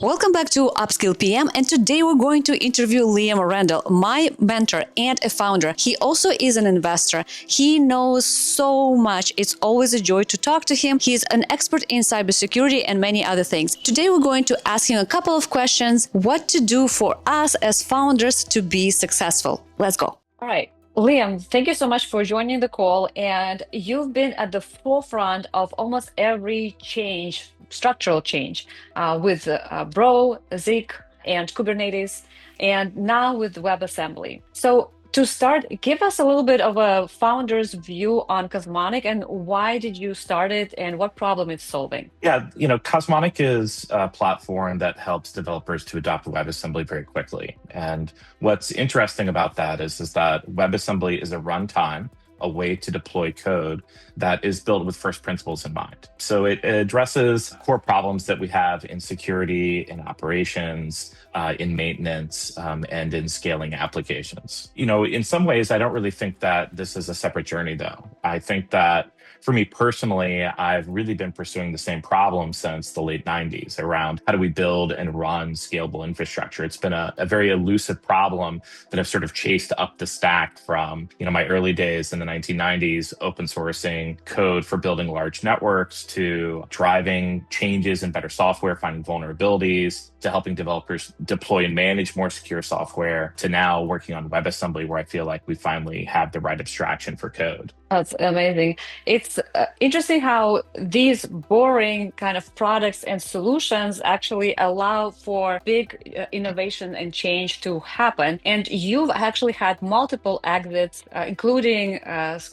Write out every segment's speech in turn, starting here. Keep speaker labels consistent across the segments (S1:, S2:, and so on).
S1: Welcome back to Upskill PM, and today we're going to interview Liam Randall, my mentor and a founder. He also is an investor. He knows so much. It's always a joy to talk to him. He's an expert in cybersecurity and many other things. Today we're going to ask him a couple of questions, what to do for us as founders to be successful. Let's go. All right. Liam, thank you so much for joining the call. And you've been at the forefront of almost every change, structural change, with Bro, Zik, and Kubernetes, and now with WebAssembly. So to start, give us a little bit of a founder's view on Cosmonic and why did you start it and what problem it's solving?
S2: Yeah, Cosmonic is a platform that helps developers to adopt WebAssembly very quickly. And what's interesting about that is that WebAssembly is a runtime, a way to deploy code that is built with first principles in mind. So it addresses core problems that we have in security, in operations, in maintenance, and in scaling applications. In some ways, I don't really think that this is a separate journey, though. I think that for me personally, I've really been pursuing the same problem since the late 90s around how do we build and run scalable infrastructure. It's been a very elusive problem that I've sort of chased up the stack from, my early days in the 1990s, open sourcing code for building large networks to driving changes in better software, finding vulnerabilities, to helping developers deploy and manage more secure software, to now working on WebAssembly, where I feel like we finally have the right abstraction for code.
S1: That's amazing. It's interesting how these boring kind of products and solutions actually allow for big innovation and change to happen. And you've actually had multiple exits, including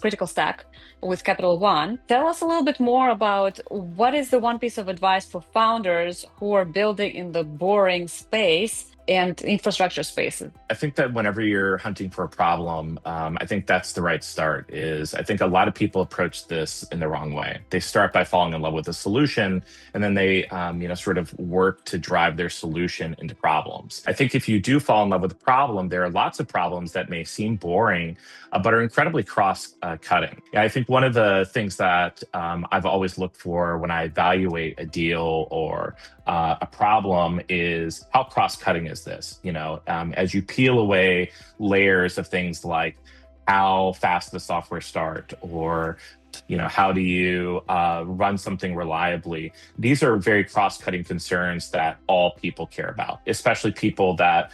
S1: Critical Stack with Capital One. Tell us a little bit more about what is the one piece of advice for founders who are building in the boring space and infrastructure spaces.
S2: I think that whenever you're hunting for a problem, I think that's the right start. I think a lot of people approach this in the wrong way. They start by falling in love with a solution, and then they, sort of work to drive their solution into problems. I think if you do fall in love with a problem, there are lots of problems that may seem boring, but are incredibly cross-cutting. I think one of the things that I've always looked for when I evaluate a deal or a problem is how cross-cutting is this? As you peel away layers of things like how fast the software start or how do you run something reliably? These are very cross-cutting concerns that all people care about, especially people that,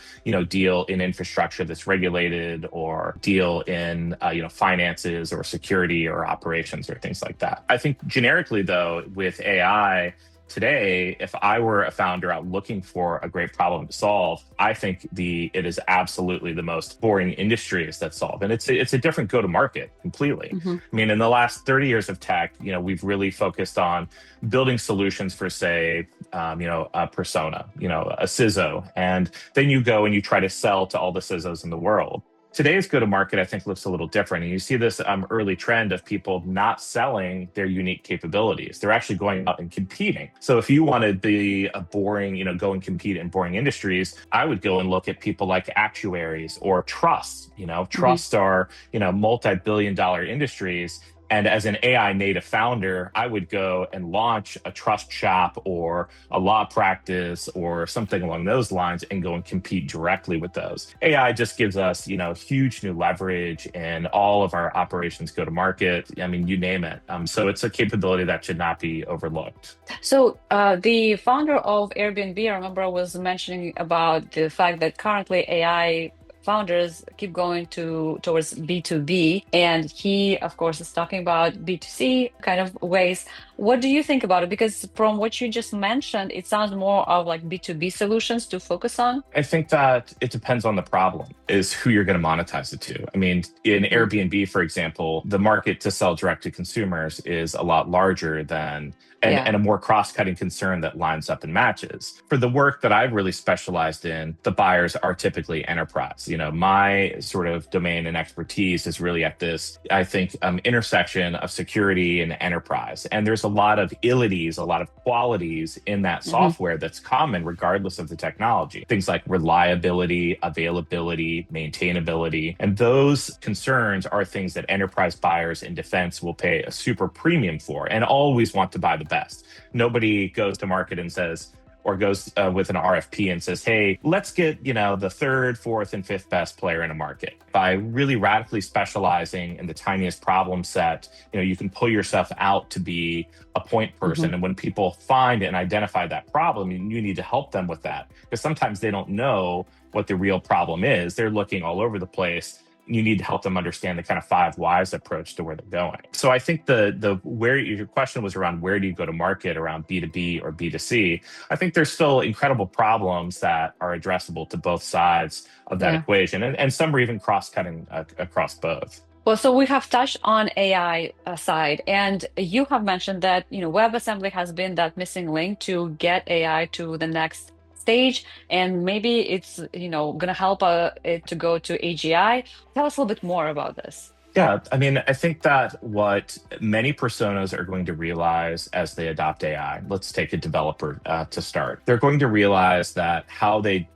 S2: deal in infrastructure that's regulated or deal in, finances or security or operations or things like that. I think generically, though, with AI, today, if I were a founder out looking for a great problem to solve, I think it is absolutely the most boring industries that solve. And it's a different go-to-market completely.
S1: Mm-hmm.
S2: I mean, in the last 30 years of tech, we've really focused on building solutions for, say, a persona, a CISO. And then you go and you try to sell to all the CISOs in the world. Today's go-to-market, I think, looks a little different. And you see this early trend of people not selling their unique capabilities. They're actually going out and competing. So if you want to be a boring, go and compete in boring industries, I would go and look at people like actuaries or trusts. Trusts are, multi-billion-dollar industries. And as an AI native founder, I would go and launch a trust shop or a law practice or something along those lines and go and compete directly with those. AI just gives us, huge new leverage in all of our operations go to market. I mean, you name it. So it's a capability that should not be overlooked.
S1: So the founder of Airbnb, I remember, was mentioning about the fact that currently AI founders keep going towards B2B. And he, of course, is talking about B2C kind of ways. What do you think about it? Because from what you just mentioned, it sounds more of like B2B solutions to focus on.
S2: I think that it depends on the problem, is who you're going to monetize it to. I mean, in Airbnb, for example, the market to sell direct to consumers is a lot larger than and a more cross-cutting concern that lines up and matches. For the work that I've really specialized in, the buyers are typically enterprise. My sort of domain and expertise is really at this, I think, intersection of security and enterprise. And there's a lot of ilities, a lot of qualities in that software that's common regardless of the technology. Things like reliability, availability, maintainability. And those concerns are things that enterprise buyers in defense will pay a super premium for and always want to buy the best. Nobody goes to market and says, or goes with an RFP and says, hey, let's get, the third, fourth, and fifth best player in a market. By really radically specializing in the tiniest problem set, you can pull yourself out to be a point person. And when people find and identify that problem, you need to help them with that, because sometimes they don't know what the real problem is. They're looking all over the place. You need to help them understand the kind of 5 whys approach to where they're going. So I think the where your question was around where do you go to market around B2B or B2C. I think there's still incredible problems that are addressable to both sides of that equation, and some are even cross-cutting across both.
S1: Well, so we have touched on AI side, and you have mentioned that WebAssembly has been that missing link to get AI to the next stage, and maybe it's going to help it to go to AGI. Tell us a little bit more about this.
S2: Yeah, I mean, I think that what many personas are going to realize as they adopt AI, let's take a developer to start. They're going to realize that how they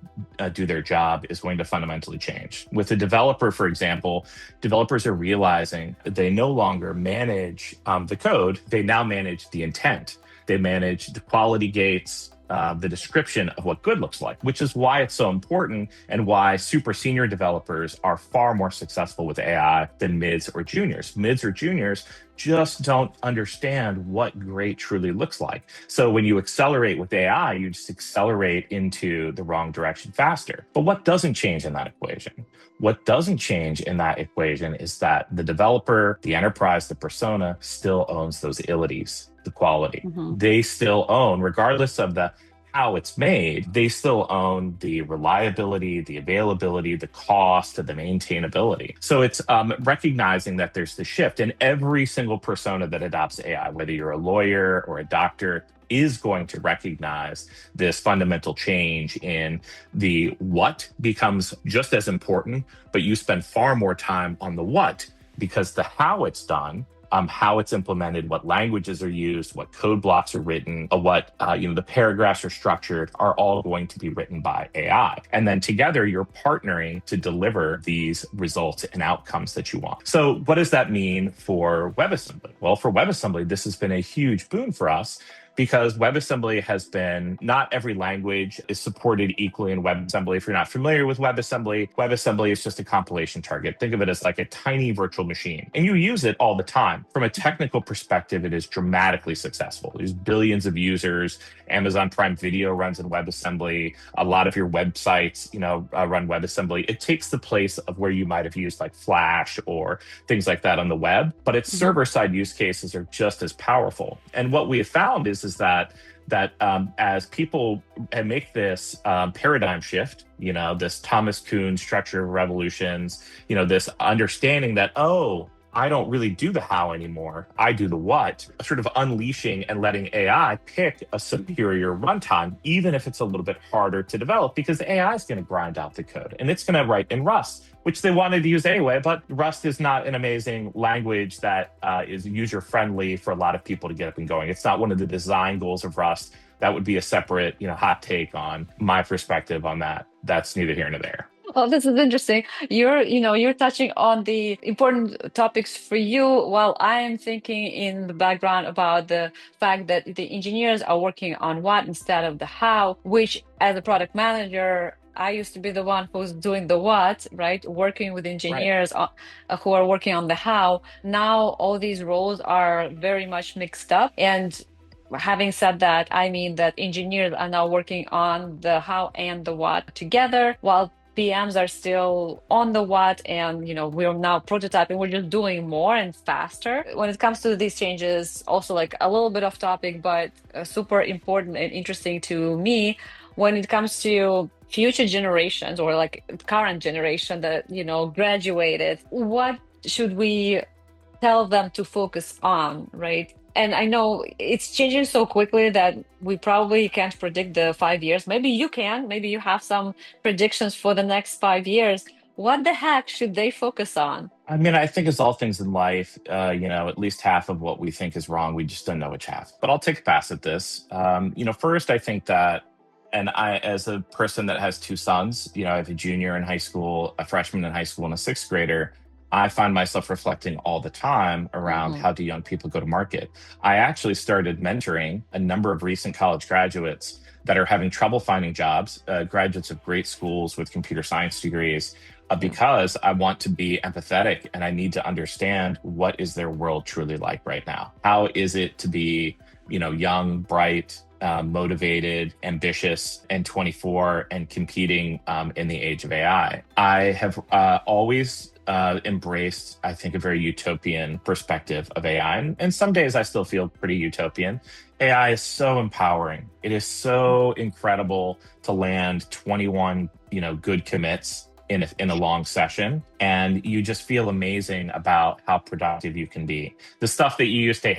S2: do their job is going to fundamentally change. With a developer, for example, developers are realizing that they no longer manage the code, they now manage the intent. They manage the quality gates, the description of what good looks like, which is why it's so important and why super senior developers are far more successful with AI than mids or juniors. Mids or juniors just don't understand what great truly looks like. So when you accelerate with AI, you just accelerate into the wrong direction faster. But what doesn't change in that equation? What doesn't change in that equation is that the developer, the enterprise, the persona still owns those ilities, the quality. They still own, regardless of the how it's made, they still own the reliability, the availability, the cost, the maintainability. So it's recognizing that there's the shift, and every single persona that adopts AI, whether you're a lawyer or a doctor, is going to recognize this fundamental change in the what becomes just as important, but you spend far more time on the what, because the how it's done, how it's implemented, what languages are used, what code blocks are written, what the paragraphs are structured, are all going to be written by AI. And then together, you're partnering to deliver these results and outcomes that you want. So what does that mean for WebAssembly? Well, for WebAssembly, this has been a huge boon for us, because WebAssembly has been, not every language is supported equally in WebAssembly. If you're not familiar with WebAssembly is just a compilation target. Think of it as like a tiny virtual machine, and you use it all the time. From a technical perspective, it is dramatically successful. There's billions of users. Amazon Prime Video runs in WebAssembly. A lot of your websites, run WebAssembly. It takes the place of where you might have used like Flash or things like that on the web, but its server-side use cases are just as powerful. And what we have found is that as people make this paradigm shift, this Thomas Kuhn structure of revolutions, this understanding that, I don't really do the how anymore, I do the what, sort of unleashing and letting AI pick a superior runtime, even if it's a little bit harder to develop, because AI is going to grind out the code and it's going to write in Rust, which they wanted to use anyway. But Rust is not an amazing language that is user-friendly for a lot of people to get up and going. It's not one of the design goals of Rust. That would be a separate, hot take on my perspective on that. That's neither here nor there.
S1: Well, this is interesting. You're touching on the important topics for you, while I am thinking in the background about the fact that the engineers are working on what instead of the how, which as a product manager, I used to be the one who's doing the what, right? Working with engineers who are working on the how. Now all these roles are very much mixed up. And having said that, I mean that engineers are now working on the how and the what together, while PMs are still on the what, and we're now prototyping. We're just doing more and faster. When it comes to these changes, also like a little bit off topic, but super important and interesting to me. When it comes to future generations, or like current generation that graduated, what should we tell them to focus on, right? And I know it's changing so quickly that we probably can't predict the 5 years. Maybe you can. Maybe you have some predictions for the next 5 years. What the heck should they focus on?
S2: I mean, I think as all things in life, at least half of what we think is wrong, we just don't know which half. But I'll take a pass at this. First, I think that, and I, as a person that has 2 sons, I have a junior in high school, a freshman in high school, and a 6th grader. I find myself reflecting all the time around
S1: Mhm.
S2: how do young people go to market. I actually started mentoring a number of recent college graduates that are having trouble finding jobs, graduates of great schools with computer science degrees,
S1: Yeah.
S2: because I want to be empathetic and I need to understand what is their world truly like right now. How is it to be, young, bright, motivated, ambitious, and 24 and competing in the age of AI. I have always embraced, I think, a very utopian perspective of AI. And some days I still feel pretty utopian. AI is so empowering. It is so incredible to land 21, good commits in a long session, and you just feel amazing about how productive you can be. The stuff that you used to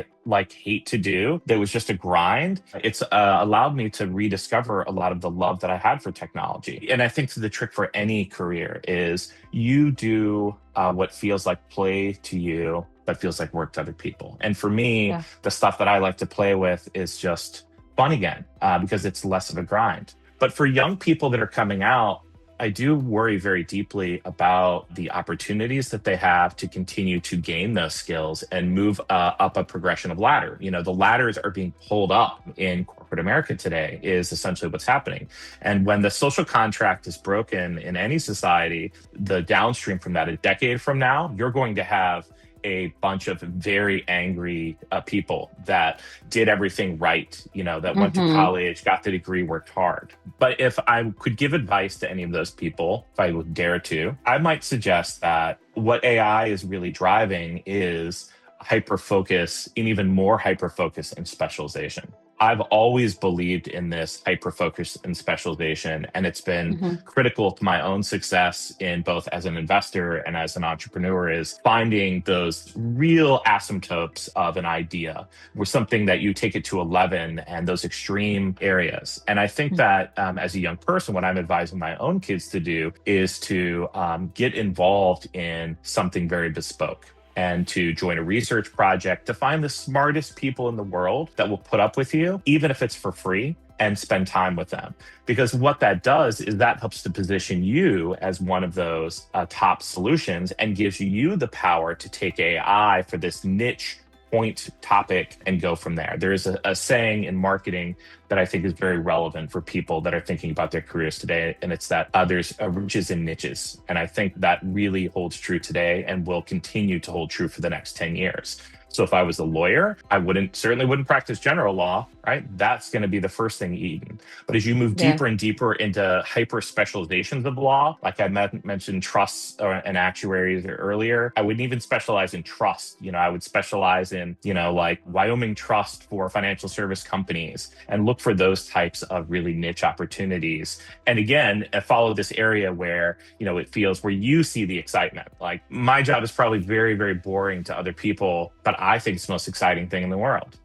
S2: hate to do, that was just a grind, it's allowed me to rediscover a lot of the love that I had for technology. And I think the trick for any career is you do what feels like play to you but feels like work to other people. And for me,
S1: Yeah.
S2: the stuff that I like to play with is just fun again, because it's less of a grind. But for young people that are coming out, I do worry very deeply about the opportunities that they have to continue to gain those skills and move up a progression of ladder. The ladders are being pulled up in corporate America today, is essentially what's happening. And when the social contract is broken in any society, the downstream from that, a decade from now, you're going to have a bunch of very angry people that did everything right, that went to
S1: Mhm.
S2: college, got the degree, worked hard. But if I could give advice to any of those people, if I would dare to, I might suggest that what AI is really driving is hyper focus, and even more hyper focus and specialization. I've always believed in this hyper focus and specialization, and it's been
S1: Mhm.
S2: critical to my own success in both as an investor and as an entrepreneur, is finding those real asymptotes of an idea, where something that you take it to 11, and those extreme areas. And I think that as a young person, what I'm advising my own kids to do is to get involved in something very bespoke, and to join a research project, to find the smartest people in the world that will put up with you, even if it's for free, and spend time with them. Because what that does is that helps to position you as one of those top solutions, and gives you the power to take AI for this niche point topic and go from there. There is a saying in marketing that I think is very relevant for people that are thinking about their careers today. And it's that there's riches in niches. And I think that really holds true today and will continue to hold true for the next 10 years. So if I was a lawyer, I certainly wouldn't practice general law, right? That's going to be the first thing eaten. But as you move
S1: Yeah.
S2: deeper and deeper into hyper specializations of law, like I mentioned trusts and actuaries earlier, I wouldn't even specialize in trust. I would specialize in, like Wyoming Trust for financial service companies, and look for those types of really niche opportunities. And again, follow this area where, it feels where you see the excitement. Like my job is probably very, very boring to other people, but I think it's the most exciting thing in the world,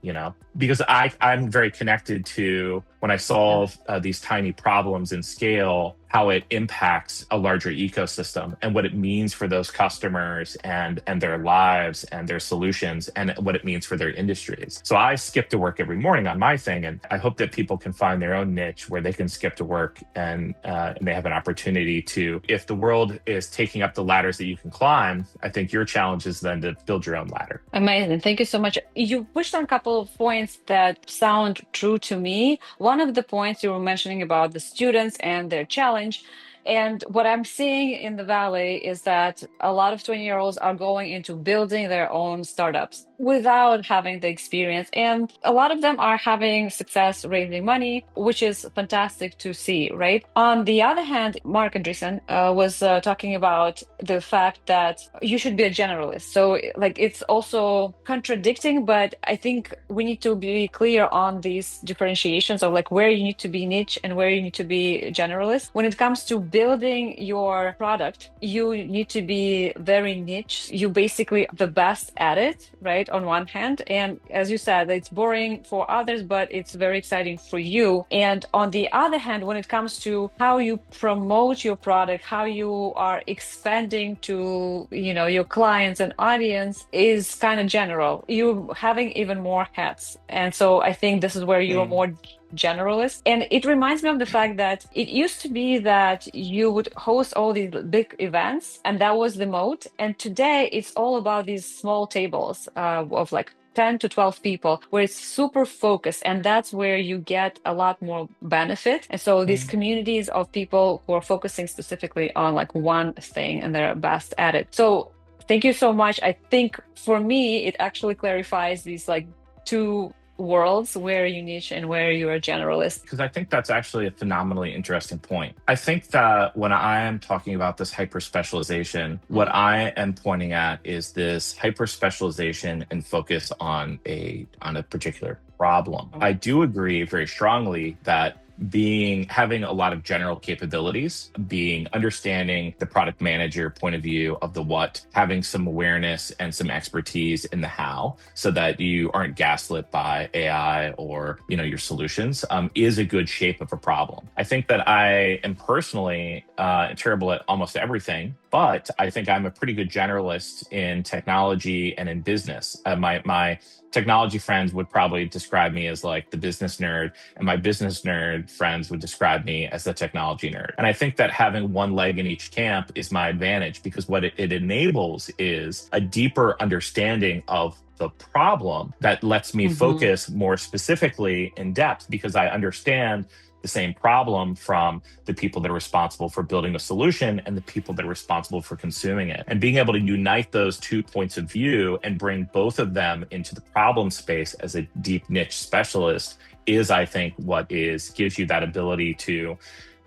S2: because I'm very connected to, when I
S1: Yeah.
S2: solve these tiny problems in scale, how it impacts a larger ecosystem, and what it means for those customers and their lives and their solutions, and what it means for their industries. So I skip to work every morning on my thing, and I hope that people can find their own niche where they can skip to work, and they have an opportunity to, if the world is taking up the ladders that you can climb, I think your challenge is then to build your own ladder.
S1: Amazing. Thank you so much. You pushed on a couple of points that sound true to me. One of the points you were mentioning about the students and their challenge. And what I'm seeing in the Valley is that a lot of 20-year-olds are going into building their own startups without having the experience. And a lot of them are having success raising money, which is fantastic to see, right? On the other hand, Mark Andreessen was talking about the fact that you should be a generalist. So, like, it's also contradicting, but I think we need to be clear on these differentiations of like where you need to be niche and where you need to be generalist. When it comes to building your product, you need to be very niche. You basically the best at it, right? On one hand, and as you said, it's boring for others, but it's very exciting for you. And on the other hand, when it comes to how you promote your product, how you are expanding to, your clients and audience is kind of general. You're having even more hats. And so I think this is where you're more generalist. And it reminds me of the fact that it used to be that you would host all these big events, and that was the mode. And today it's all about these small tables of like 10 to 12 people where it's super focused, and that's where you get a lot more benefit. And so these communities of people who are focusing specifically on like one thing and they're best at it. So thank you so much. I think for me it actually clarifies these like two worlds, where you niche and where you're a generalist.
S2: Because I think that's actually a phenomenally interesting point. I think that when I am talking about this hyper specialization, what I am pointing at is this hyper specialization and focus on a particular problem. I do agree very strongly that having a lot of general capabilities, being understanding the product manager point of view of the what, having some awareness and some expertise in the how, so that you aren't gaslit by AI or your solutions, is a good shape of a problem. I think that I am personally terrible at almost everything, but I think I'm a pretty good generalist in technology and in business. My technology friends would probably describe me as like the business nerd, and my business nerd friends would describe me as the technology nerd. And I think that having one leg in each camp is my advantage, because what it enables is a deeper understanding of the problem that lets me focus more specifically in depth, because I understand the same problem from the people that are responsible for building a solution and the people that are responsible for consuming it. And being able to unite those 2 points of view and bring both of them into the problem space as a deep niche specialist is, I think, what gives you that ability to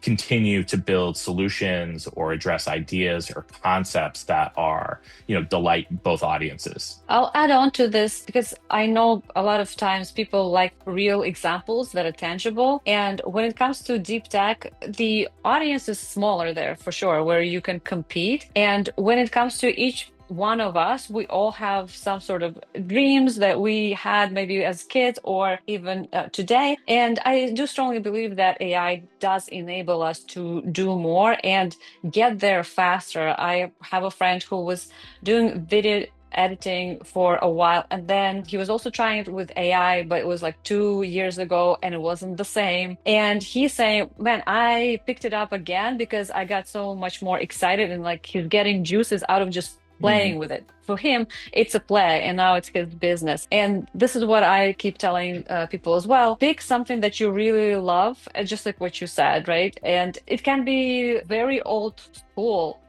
S2: continue to build solutions or address ideas or concepts that are, delight both audiences.
S1: I'll add on to this because I know a lot of times people like real examples that are tangible. And when it comes to deep tech, the audience is smaller there for sure, where you can compete. And when it comes to each one of us, we all have some sort of dreams that we had maybe as kids or even today. And I do strongly believe that AI does enable us to do more and get there faster. I have a friend who was doing video editing for a while, and then he was also trying it with AI, but it was like 2 years ago and it wasn't the same. And he's saying, man, I picked it up again because I got so much more excited, and like he's getting juices out of just playing with it. For him, it's a play, and now it's his business. And this is what I keep telling people as well. Pick something that you really love, just like what you said, right? And it can be very old school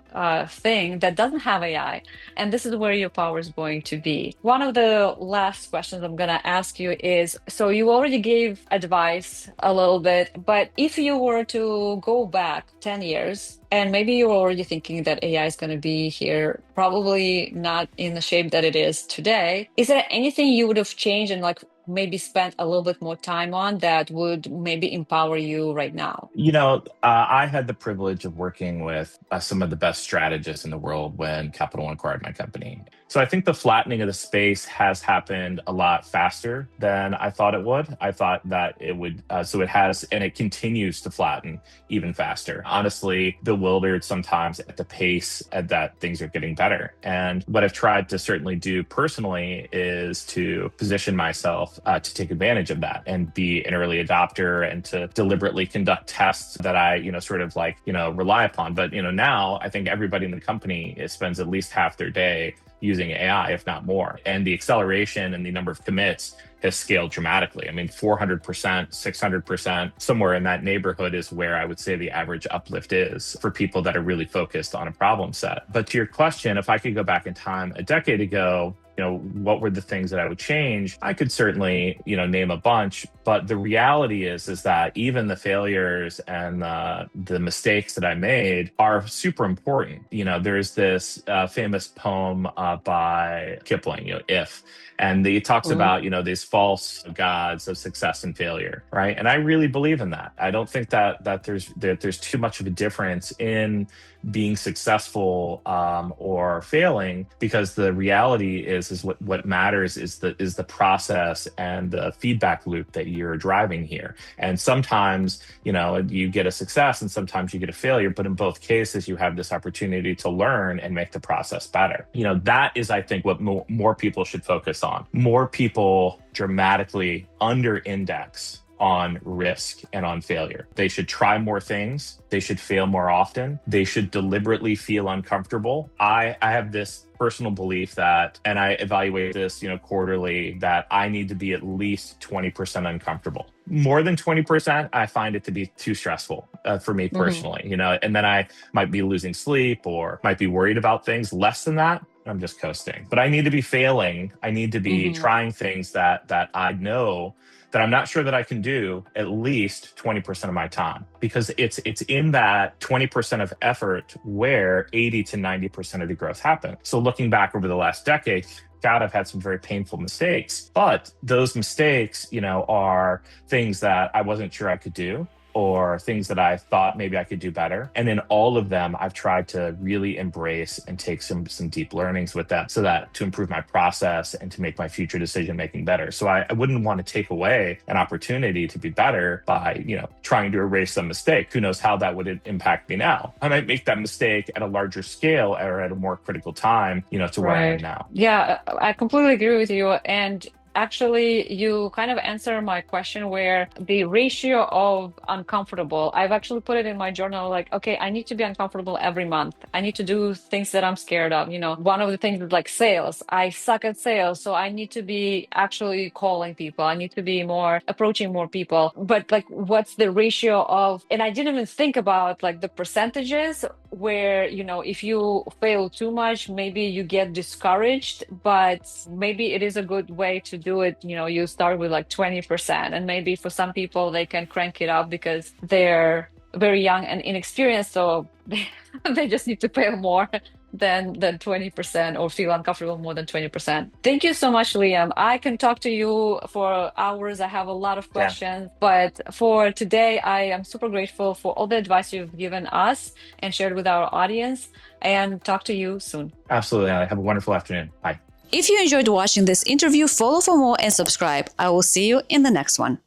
S1: thing that doesn't have AI. And this is where your power is going to be. One of the last questions I'm going to ask you is, so you already gave advice a little bit, but if you were to go back 10 years, and maybe you're already thinking that AI is going to be here, probably not in the shape that it is today, is there anything you would have changed and like maybe spent a little bit more time on that would maybe empower you right now?
S2: I had the privilege of working with some of the best strategists in the world when Capital One acquired my company. So I think the flattening of the space has happened a lot faster than I thought it would. I thought that it would, so it has, and it continues to flatten even faster. Honestly, bewildered sometimes at the pace at that things are getting better. And what I've tried to certainly do personally is to position myself to take advantage of that and be an early adopter and to deliberately conduct tests that I, rely upon. But, now I think everybody in the company spends at least half their day using AI, if not more. And the acceleration and the number of commits has scaled dramatically. I mean, 400%, 600%, somewhere in that neighborhood is where I would say the average uplift is for people that are really focused on a problem set. But to your question, if I could go back in time a decade ago, what were the things that I would change? I could certainly, name a bunch, but the reality is that even the failures and the mistakes that I made are super important. There's this famous poem by Kipling, If, and he talks about, these false gods of success and failure, right? And I really believe in that. I don't think that there's too much of a difference in being successful or failing, because the reality is what matters is the process and the feedback loop that you're driving here. And sometimes you get a success and sometimes you get a failure, but in both cases you have this opportunity to learn and make the process better. That is, I think, what more people should focus on. More people dramatically under index on risk and on failure. They should try more things. They should fail more often. They should deliberately feel uncomfortable. I have this personal belief that, and I evaluate this, quarterly, that I need to be at least 20% uncomfortable. More than 20%, I find it to be too stressful for me personally, and then I might be losing sleep or might be worried about things. Less than that, I'm just coasting. But I need to be failing. I need to be trying things that I know that I'm not sure that I can do at least 20% of my time, because it's in that 20% of effort where 80 to 90% of the growth happens. So looking back over the last decade, God, I've had some very painful mistakes, but those mistakes, are things that I wasn't sure I could do, or things that I thought maybe I could do better. And in all of them, I've tried to really embrace and take some deep learnings with that, so that to improve my process and to make my future decision making better. So I wouldn't want to take away an opportunity to be better by, trying to erase some mistake. Who knows how that would impact me now? I might make that mistake at a larger scale or at a more critical time, to where I am now.
S3: Yeah, I completely agree with you. And actually, you kind of answer my question where the ratio of uncomfortable, I've actually put it in my journal, like, okay, I need to be uncomfortable every month. I need to do things that I'm scared of. One of the things is like sales. I suck at sales. So I need to be actually calling people. I need to be approaching more people. But like, what's the ratio of, and I didn't even think about like the percentages where, if you fail too much, maybe you get discouraged, but maybe it is a good way to do it. You start with like 20%, and maybe for some people they can crank it up because they're very young and inexperienced, so they just need to fail more than 20%, or feel uncomfortable more than 20%. Thank you so much, Liam. I can talk to you for hours. I have a lot of questions, but for today, I am super grateful for all the advice you've given us and shared with our audience, and talk to you soon.
S2: Absolutely. Have a wonderful afternoon. Bye.
S1: If you enjoyed watching this interview, follow for more and subscribe. I will see you in the next one.